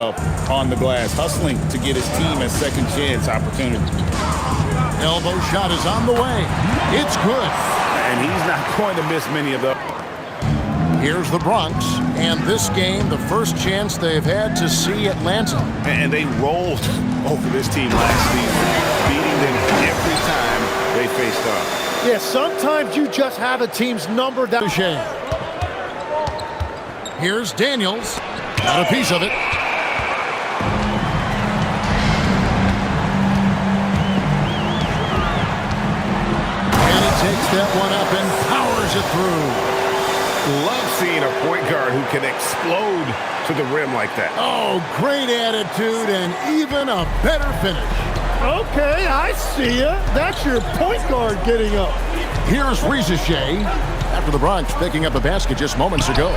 On the glass, hustling to get his team a second chance opportunity. Elbow shot is on the way. It's good. And he's not going to miss many of those. Here's the Bronx, and this game, the first chance they've had to see Atlanta. And they rolled over this team last season, beating them every time they faced off. Yeah, sometimes you just have a team's number that. Here's Daniels. Got a piece of it. Takes that one up and powers it through. Love seeing a point guard who can explode to the rim like that. Oh, great attitude and even a better finish. Okay, I see ya. That's your point guard getting up. Here's Rizachet after the Bronx picking up a basket just moments ago.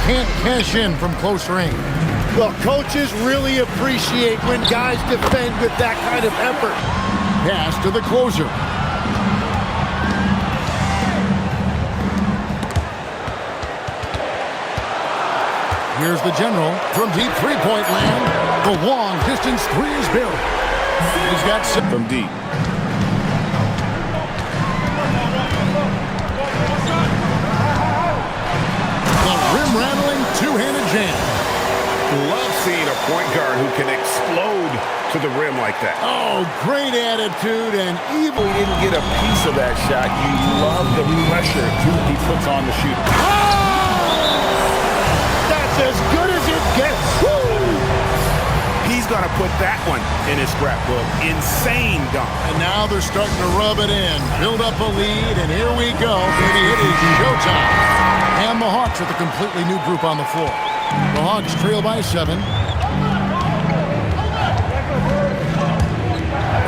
Can't cash in from close range. Well, coaches really appreciate when guys defend with that kind of effort. Pass to the closer. Here's the general from deep three-point land. The long-distance three is buried. He's got six from deep. The rim-rattling two-handed jam. Love seeing a point guard who can explode to the rim like that. Oh, great attitude and even. He didn't get a piece of that shot. You love the pressure he puts on the shooter. Oh! As good as it gets. Woo! He's going to put that one in his scrapbook. Insane dunk. And now they're starting to rub it in. Build up a lead, and here we go. Baby, it is showtime. And the Hawks with a completely new group on the floor. The Hawks trail by 7.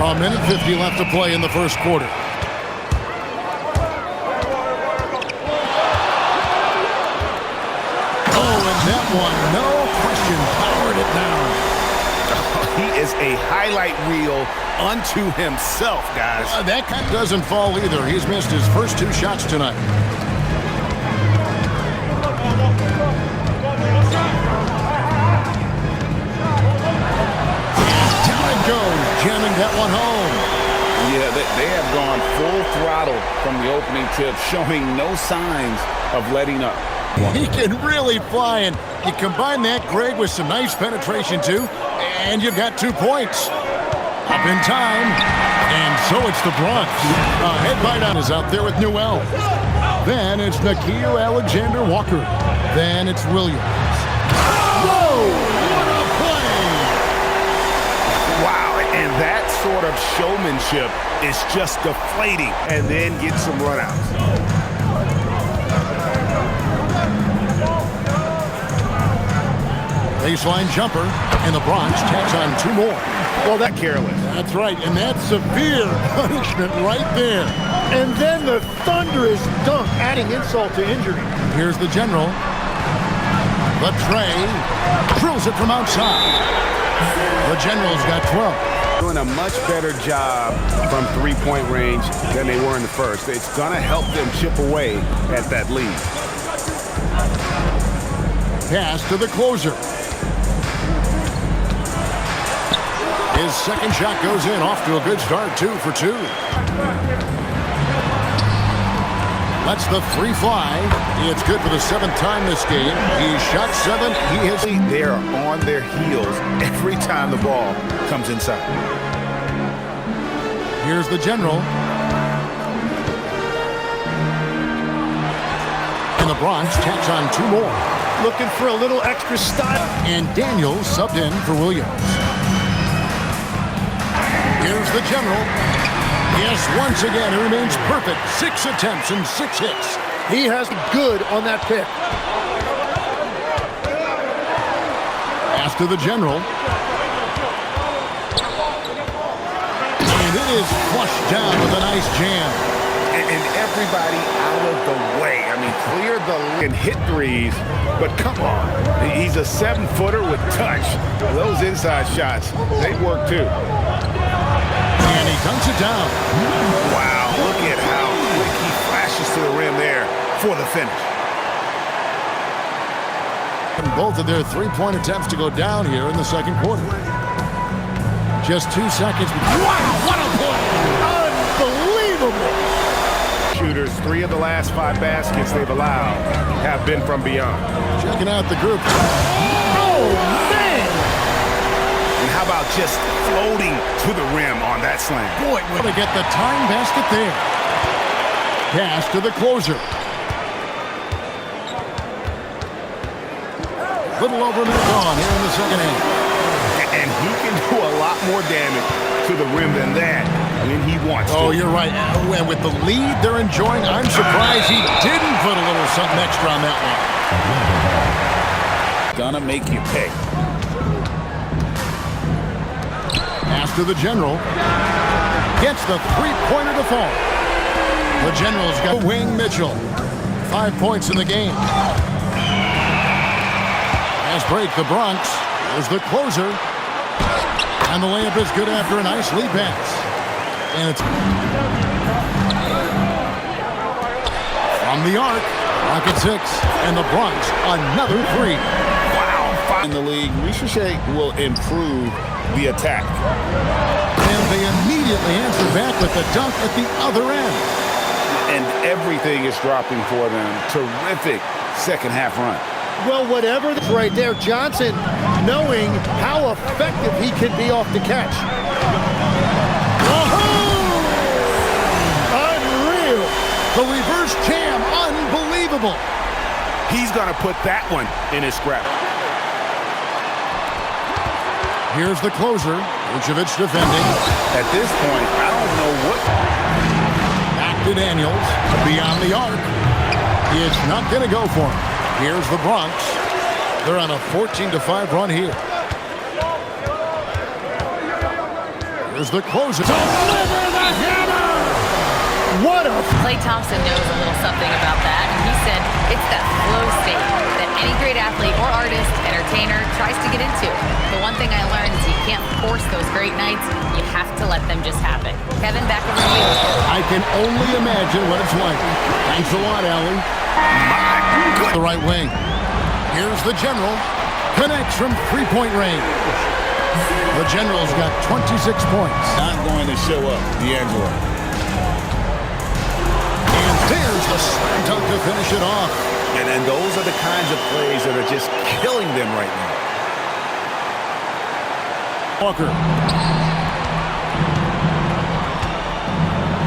A minute 50 left to play in the first quarter. That one, no question, powered it down. He is a highlight reel unto himself, guys. That kind doesn't fall either. He's missed his first 2 shots tonight. And down it goes, jamming that one home. Yeah, they have gone full throttle from the opening tip, showing no signs of letting up. He can really fly, and you combine that, Greg, with some nice penetration, too, and you've got 2 points. Up in time, and so it's the Bronx. Head bite on is out there with Newell. Then it's Nickeil Alexander-Walker. Then it's Williams. Whoa! What a play! Wow, and that sort of showmanship is just deflating, and then get some runouts. Baseline jumper, and the Bronx tacks on 2 more. Well, that's careless. That's right, and that's severe punishment right there. And then the thunderous dunk, adding insult to injury. Here's the general. The tray drills it from outside. The general's got 12. Doing a much better job from three-point range than they were in the first. It's going to help them chip away at that lead. Pass to the closer. His second shot goes in, off to a good start, 2 for 2. Lets the three fly. It's good for the 7th time this game. He shot 7. He hits. They are on their heels every time the ball comes inside. Here's the general. And the Bronx tacks on 2 more. Looking for a little extra style. And Daniels subbed in for Williams. Here's the general. Yes, once again, he remains perfect. 6 attempts and 6 hits. He has good on that pick. Pass to the general. And it is flushed down with a nice jam. And everybody out of the way. I mean, clear the and hit threes, but come on. He's a 7-footer with touch. Those inside shots, they work too. And he dunks it down. Wow, look at how quick he flashes to the rim there for the finish. Both of their three-point attempts to go down here in the second quarter. Just 2 seconds. Wow, what a play! Unbelievable! Shooters, 3 of the last 5 baskets they've allowed have been from beyond. Checking out the group. Oh, man! And how about just floating to the rim on that slam? Boy, will they get the time basket there. Pass to the closer. Little over a minute gone here in the second half. And he can do a lot more damage to the rim than that when he wants to. Oh, you're right. And with the lead they're enjoying, I'm surprised he didn't put a little something extra on that one. Gonna make you pay. Pass to the general. Gets the three-pointer to fall. The general's got Wing Mitchell. 5 points in the game. Fast break the Bronx. There's the closer. And the layup is good after a nice lead pass. And it's from the arc. Rocket 6. And the Bronx, another 3. Wow. In the league, Ricochet will improve the attack. And they immediately answer back with the dunk at the other end. And everything is dropping for them. Terrific second half run. Well, whatever right there, Johnson knowing how effective he can be off the catch. Unreal. The reverse jam, unbelievable. He's going to put that one in his scrap. Here's the closer, Vucevic defending. At this point, I don't know what. Back to Daniels, beyond the arc. It's not going to go for him. Here's the Bronx. They're on a 14-5 run here. Here's the closer. Deliver the hammer! What a... Klay Thompson knows a little something about that, and he said it's that flow state that any great athlete or artist, entertainer, tries to get into. The one thing I learned is you can't force those great nights. You have to let them just happen. Kevin, back over to you. I can only imagine what it's like. Thanks a lot, Allie. The right wing. Here's the general. Connects from three-point range. The general's got 26 points. Not going to show up, D'Angelo. And there's the slam dunk to finish it off. And those are the kinds of plays that are just killing them right now. Walker.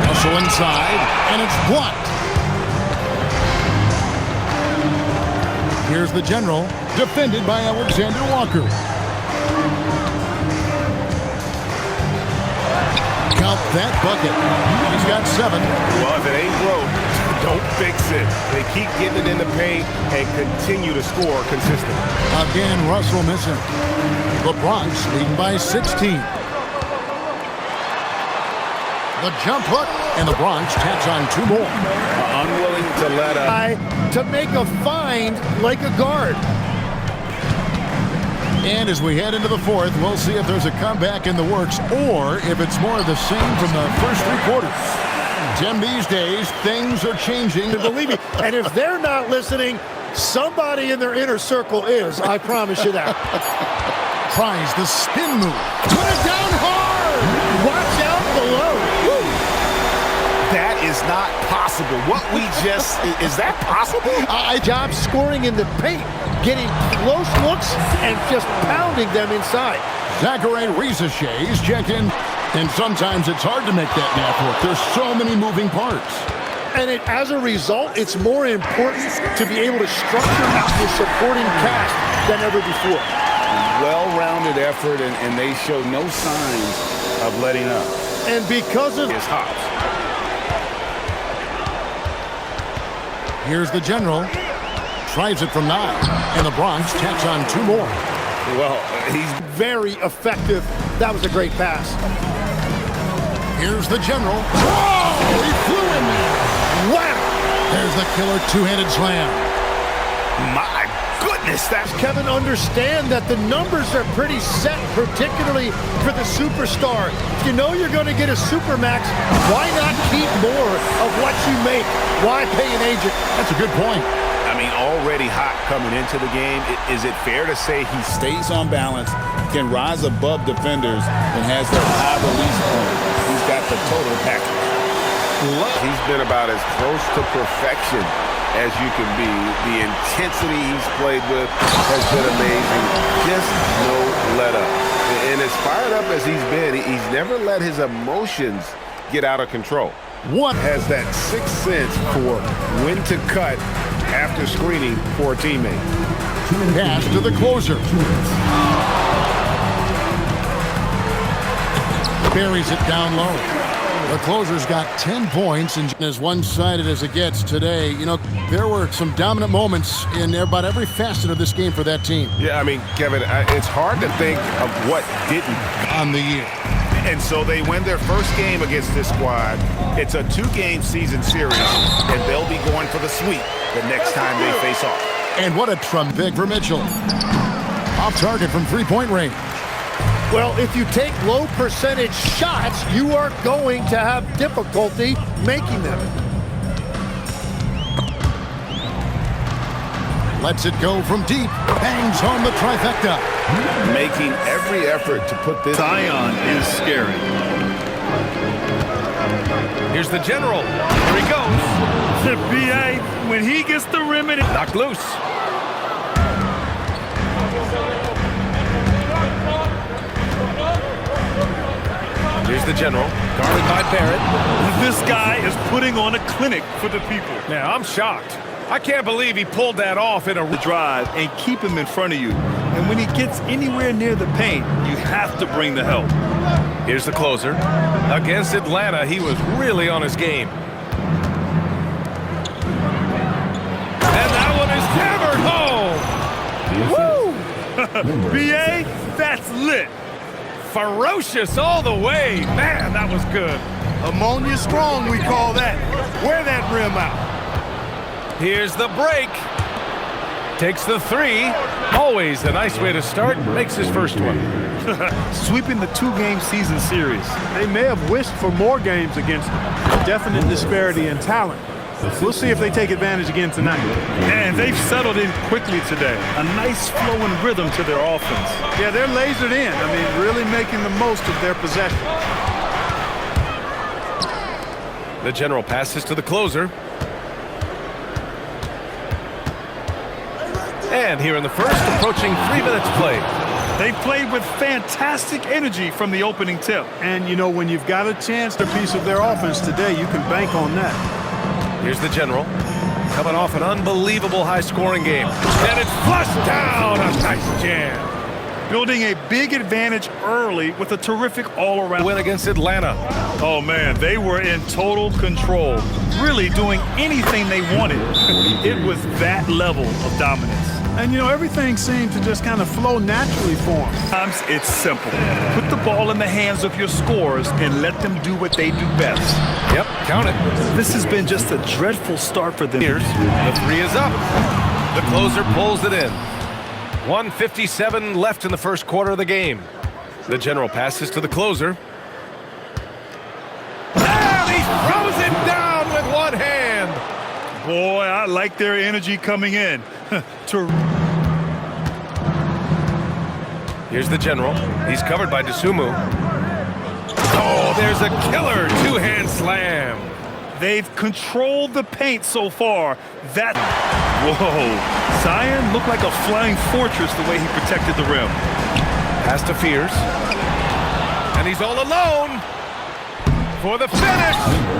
Russell inside, and it's blocked. Here's the general, defended by Alexander Walker. Count that bucket. He's got 7. Well, if it ain't broke, don't fix it. They keep getting it in the paint and continue to score consistently. Again, Russell missing. The Bronx leading by 16. The jump hook, and the Bronx tacks on 2 more. Unwilling to let up. To make a find like a guard. And as we head into the fourth, we'll see if there's a comeback in the works or if it's more of the same from the first 3 quarters. Tim, these days, things are changing. Believe me, and if they're not listening, somebody in their inner circle is. I promise you that. Tries the spin move. Put it down hard. Watch out below. Woo. That is not possible. What we just... is that possible? Job scoring in the paint, getting close looks, and just pounding them inside. Zachary Ricochet's checked in. And sometimes it's hard to make that math work. There's so many moving parts. And as a result, it's more important to be able to structure out your supporting cast than ever before. Well-rounded effort, and they show no signs of letting up. And because of His hops. Here's the general. Tries it from 9. And the Bronx tacks on 2 more. Well, he's very effective. That was a great pass. Here's the general. Whoa! He flew in there. Wow! There's the killer 2-handed slam. my goodness. That's Kevin, understand that the numbers are pretty set, particularly for the superstar. If you know you're going to get a supermax, why not keep more of what you make? Why pay an agent? That's a good point. I mean, already hot coming into the game. Is it fair to say he Stays on balance, can rise above defenders, and has that high release point. He's got the total package. He's been about as close to perfection as you can be. The intensity he's played with has been amazing. Just no let up. And as fired up as he's been, he's never let his emotions get out of control. What Has that sixth sense for when to cut after screening for a teammate. pass to the closer. Buries it down low. The closer's got 10 points and as one-sided as it gets today. You know, there were some dominant moments in about every facet of this game for that team. Yeah, I mean, Kevin, it's hard to think of what didn't On the year. And so they win their first game against this squad. It's a 2-game season series, and they'll be going for the sweep the next time they face off. And what a big for Mitchell. Off target from three-point range. Well, if you take low percentage shots, you are going to have difficulty making them. Lets it go from deep. Bangs home the trifecta. Making every effort to put this... Zion is scary. Here's the general. Here he goes. The BA, when he gets the rim and Knocked loose. Here's the general. Guarded by Barrett. this guy is putting on a clinic for the people. Now, I'm shocked. I can't believe he pulled that off in a Drive and keep him in front of you. And when he gets anywhere near the paint, you have to bring the help. Here's the closer. Against Atlanta, he was really on his game. And that one is hammered home. Woo! BA, that's lit. Ferocious all the way. Man, that was good. Ammonia strong, we call that. Wear that rim out. Here's the break. Takes the three. Always a nice way to start. Makes his first one. Sweeping the 2-game season series. They may have wished for more games against them. A definite disparity in talent. We'll see if they take advantage again tonight. And they've settled in quickly today. A nice flowing rhythm to their offense. Yeah, they're lasered in. I mean, really making the most of their possession. The general passes to the closer. And here in the first, approaching 3 minutes played. They played with fantastic energy from the opening tip. And, you know, when you've got a chance to piece of their offense today, you can bank on that. Here's the general. Coming off an unbelievable high-scoring game. And it's flushed down. A nice jam. Building a big advantage early with a terrific all-around Win against Atlanta. Oh, man, they were in total control. Really doing anything they wanted. It was that level of dominance. And, you know, everything seemed to just kind of flow naturally for them. Sometimes it's simple. Put the ball in the hands of your scorers and let them do what they do best. Yep, count it. This has been just a dreadful start for them. Here's the three is up. The closer pulls it in. 1:57 left in the first quarter of the game. The general passes to the closer. And he throws it down with one hand. Boy, I like their energy coming in. Here's the general. He's covered by Dosunmu. Oh, there's a killer two-hand slam. They've controlled the paint so far. Whoa. Zion looked like a flying fortress the way he protected the rim. Pass to Fears. And he's all alone for the finish.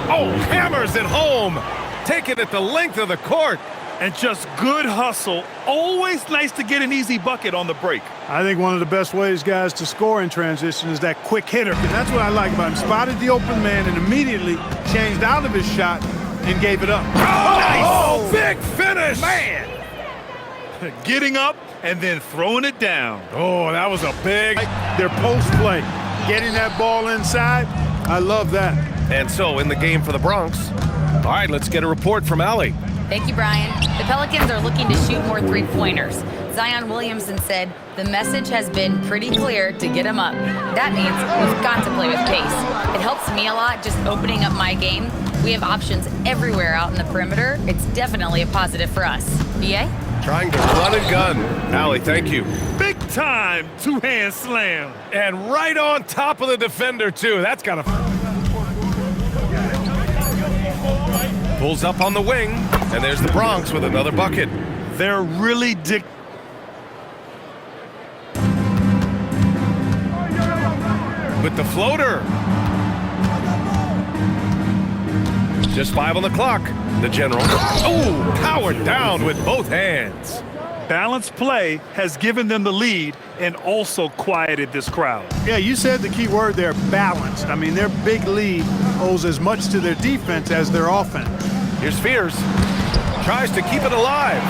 Oh, hammers it home. Taking it the length of the court. And just good hustle. Always nice to get an easy bucket on the break. I think one of the best ways, guys, to score in transition is that quick hitter. And that's what I like about him. Spotted the open man and immediately changed out of his shot and gave it up. Oh, big finish. Man! Getting up and then throwing it down. Oh, that was a big. Their post play, getting that ball inside, I love that. And so in the game for the Bronx. All right, let's get a report from Allie. Thank you, Brian. The Pelicans are looking to shoot more three-pointers. Zion Williamson said the message has been pretty clear to get him up. That means we've got to play with pace. It helps me a lot just opening up my game. We have options everywhere out in the perimeter. It's definitely a positive for us. BA? Trying to run and gun. Allie, thank you. Big time two-hand slam. And right on top of the defender, too. That's got to... Pulls up on the wing, and there's the Bronx with another bucket. They're really With the floater. Just 5 on the clock. The General. Oh, powered down with both hands. Balanced play has given them the lead and also quieted this crowd. Yeah, you said the key word there, balanced. I mean, their big lead owes as much to their defense as their offense. Here's Fears. Tries to keep it alive.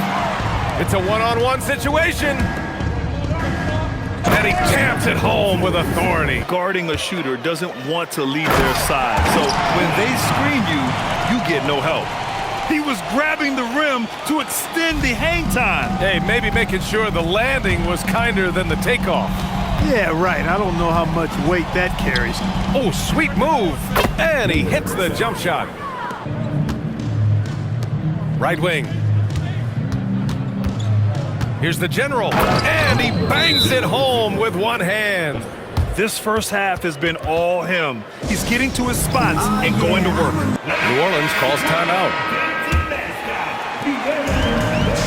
It's a one-on-one situation. And he jams it home with authority. Guarding a shooter doesn't want to leave their side. So when they screen you, you get no help. He was grabbing the rim to extend the hang time. Hey, maybe making sure the landing was kinder than the takeoff. Yeah, right. I don't know how much weight that carries. Oh, sweet move. And he hits the jump shot. Right wing. Here's the General. And he bangs it home with one hand. This first half has been all him. He's getting to his spots and going to work. New Orleans calls timeout.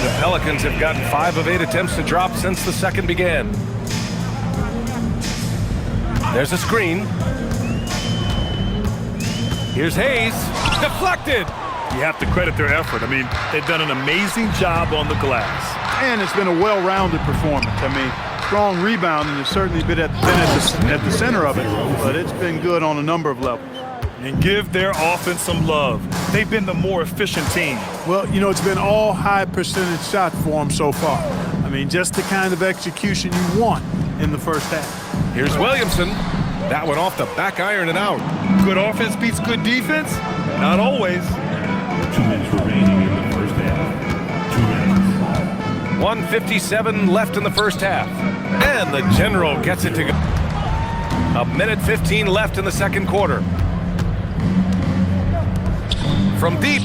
The Pelicans have gotten 5 of 8 attempts to drop since the second began. There's a screen. Here's Hayes. Deflected. You have to credit their effort. I mean, they've done an amazing job on the glass. And it's been a well-rounded performance. I mean, strong rebounding has certainly been at the center of it, but it's been good on a number of levels. And give their offense some love. They've been the more efficient team. Well, you know, it's been all high percentage shots for them so far. I mean, just the kind of execution you want in the first half. Here's Williamson. That one off the back iron and out. Good offense beats good defense? Not always. 2 minutes remaining in the first half. 2 minutes. 1:57 left in the first half. And the General gets it to go. 1:15 left in the second quarter. From deep.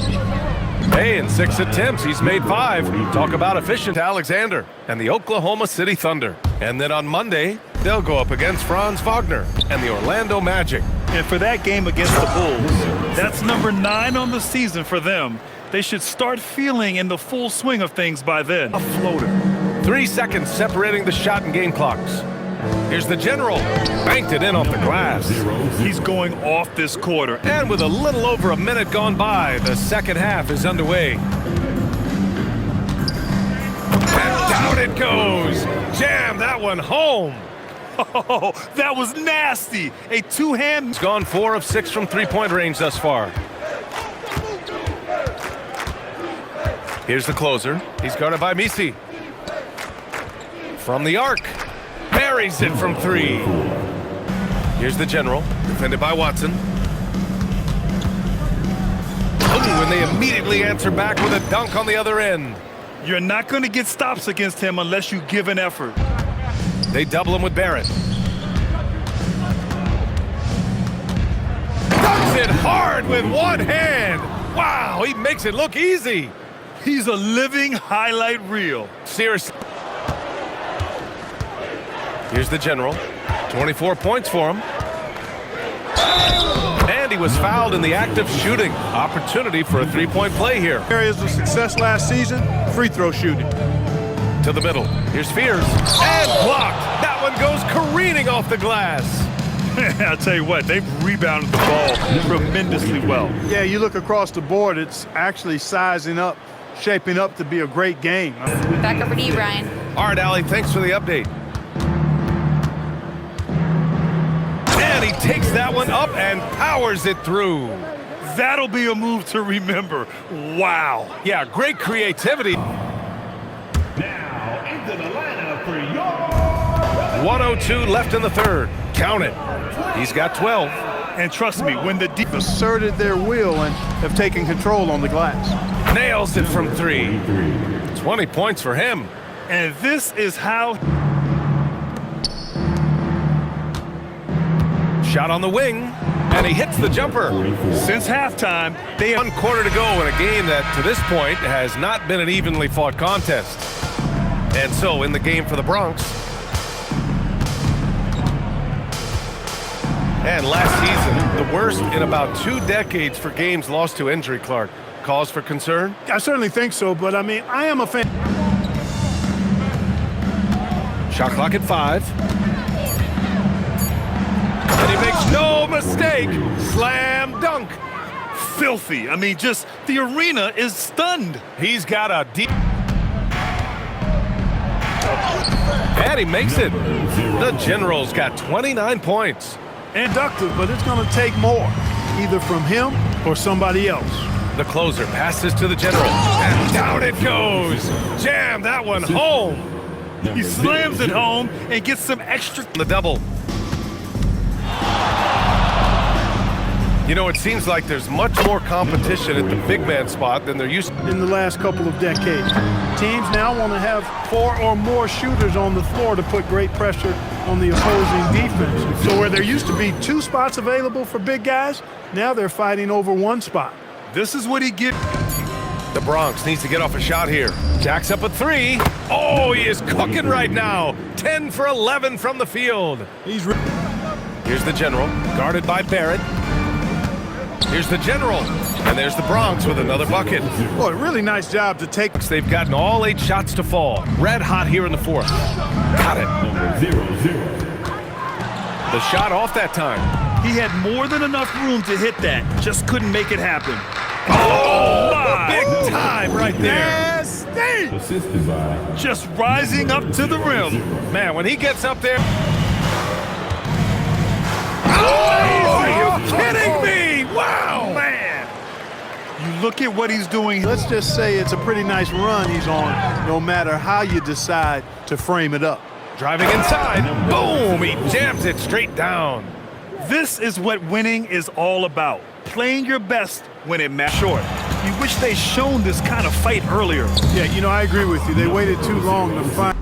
Hey, in 6 attempts, he's made 5. Talk about efficient. Alexander and the Oklahoma City Thunder. And then on Monday, they'll go up against Franz Wagner and the Orlando Magic. And for that game against the Bulls, that's number 9 on the season for them. They should start feeling in the full swing of things by then. A floater. 3 seconds separating the shot and game clocks. Here's the General. Banked it in off the glass. He's going off this quarter. And with a little over a minute gone by, the second half is underway. And down it goes. Jam that one home. Oh, that was nasty. A two-hand. He's gone 4 of 6 from three-point range thus far. Here's the closer. He's guarded by Misi. From the arc. Buries it from 3. Here's the General. Defended by Watson. Oh, and they immediately answer back with a dunk on the other end. You're not going to get stops against him unless you give an effort. They double him with Barrett. Dunks it hard with one hand. Wow, he makes it look easy. He's a living highlight reel. Seriously. Here's the General. 24 points for him. And he was fouled in the act of shooting. Opportunity for a three-point play here. Areas of success last season, free throw shooting. To the middle. Here's Fears. And blocked. That one goes careening off the glass. I'll tell you what, they've rebounded the ball tremendously well. Yeah, you look across the board, it's actually sizing up, shaping up to be a great game. Back over to you, Brian. All right, Allie, thanks for the update. And he takes that one up and powers it through. That'll be a move to remember. Wow. Yeah, great creativity. Now into the lineup for your 1:02 left in the third. Count it. He's got 12. And trust me, when the deep Asserted their will and have taken control on the glass. Nails it from 3. 20 points for him. and this is how. Shot on the wing. And he hits the jumper. Since halftime, they have 1 quarter to go in a game that, to this point, has not been an evenly fought contest. And so, in the game for the Bronx. And last season, the worst in about 2 decades for games lost to injury, Clark. Cause for concern? I certainly think so, but I mean, I am a fan. Shot clock at 5. And he makes no mistake. Slam dunk. filthy. I mean, just the arena is stunned. He's got a deep... And he makes it. The General's got 29 points. Inductive, but it's going to take more, either from him or somebody else. The closer passes to the General, and down it goes. Jam that one home. He slams it home and gets some extra... The double. You know, it seems like there's much more competition at the big man spot than there used to. In the last couple of decades, teams now want to have 4 or more shooters on the floor to put great pressure on the opposing defense. So where there used to be 2 spots available for big guys, now they're fighting over 1 spot. This is what he gets. The Bronx needs to get off a shot here. Jacks up a 3. Oh, he is cooking right now. 10 for 11 from the field. Here's the General, guarded by Barrett. Here's the General, and there's the Bronx with another bucket. Boy, really nice job to take. They've gotten all 8 shots to fall. Red hot here in the 4th. Got it. 0-0. The shot off that time. He had more than enough room to hit that. Just couldn't make it happen. Oh, my! Big time right there. Nasty! Assisted by... Just rising up to the rim. Man, when he gets up there... Oh, are you kidding me? Wow! Man! You look at what he's doing. Let's just say it's a pretty nice run he's on, no matter how you decide to frame it up. Driving inside. Boom! He jams it straight down. This is what winning is all about. Playing your best when it matters. Short. You wish they'd shown this kind of fight earlier. Yeah, you know, I agree with you. They waited too long to find.